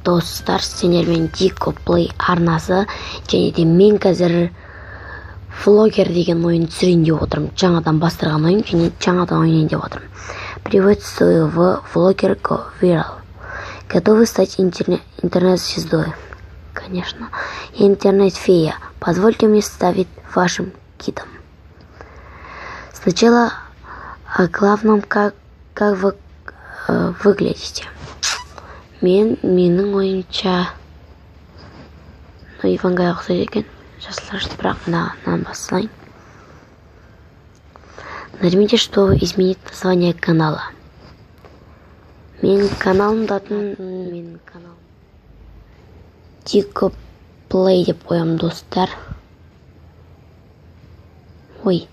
достар, сендермен Дико Плей арнасы, және де мен қазір Vlogger деген ойын түсірейін деп отырмын. Жаңадан бастырған ойын, және жаңадан ойнайын деп отырмын. Приветствую в Vlogger Go Viral. Готовы стать интернет-звездой? Конечно. Интернет-фея. Позвольте мне ставить вашим гидом. Сначала о главном, как вы выглядите. Менің ойымша, Иванға ұқсайды екен. Жасылашты, бірақ мынаны басылайын. Нажмите, чтобы изменить название канала. Менің каналымда атын Дико Плей деп қоямын, достар. Ой.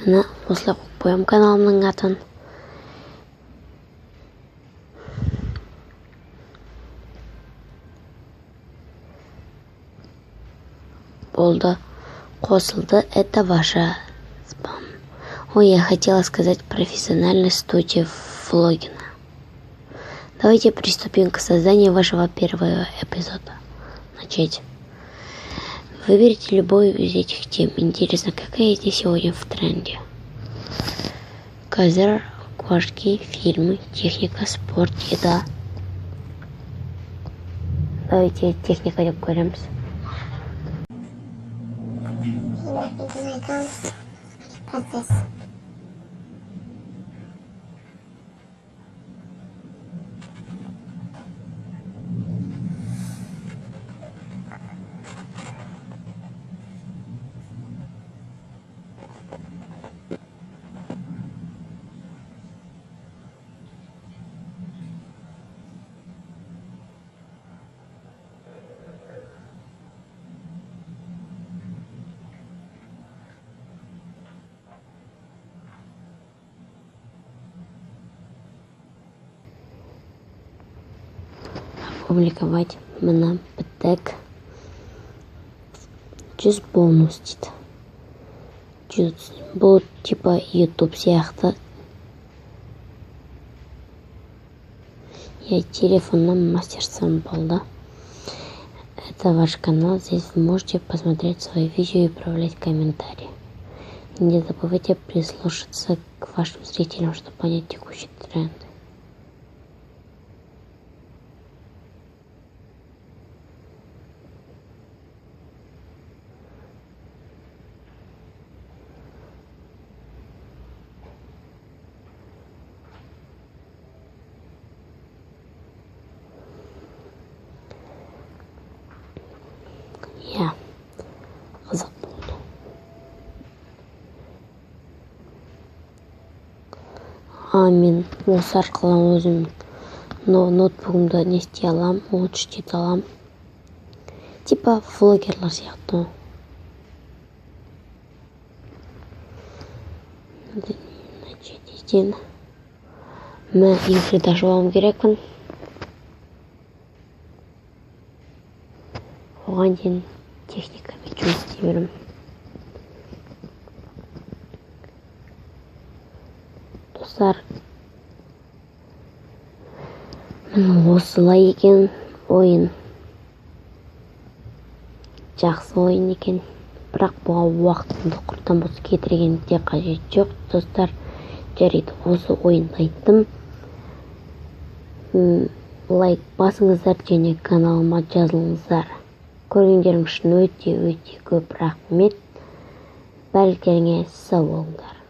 Мені осылай қоямын каналымның атын. Болды. Қосылды. Это ваша спам. Ой, я хотела сказать профессиональной студии Vlogina. Давайте приступим к созданию вашего первого эпизода. Начать. Выберите любую из этих тем. Интересно, какая здесь сегодня в тренде? Казар, кошки, фильмы, техника, спорт, еда. Давайте техника деп көреміз. Процесс. Опубликовать мына бітік 100 бонус дейді. 100. Бұл типа YouTube сияқты. Я телефонным мастерством болды. Это ваш канал. Здесь вы можете посмотреть свои видео и отправлять комментарии. Не забывайте прислушаться к вашим зрителям, чтобы понять текущий тренд. Я қызық болды. Мен осы арқылы өзім ноутбугымда не істей алам, улучшить ете алам. Типа влогерлар сияқты. Начать. Мен эфирді ашып алуым керекпін. Оған дейін техникамен жұмыс істей беремін. Достар, осылай екен ойын. Жақсы ойын екен. Бірақ бұға уақытымды құрттан болса кетірген де қажет жоқ. Достар, жарайды, осы ойынды айттым. Лайк басыңыздар және каналыма жазылыңыздар. Көргендерің үшін өте көп рахмет. Барлықтарыңа сау болыңдар.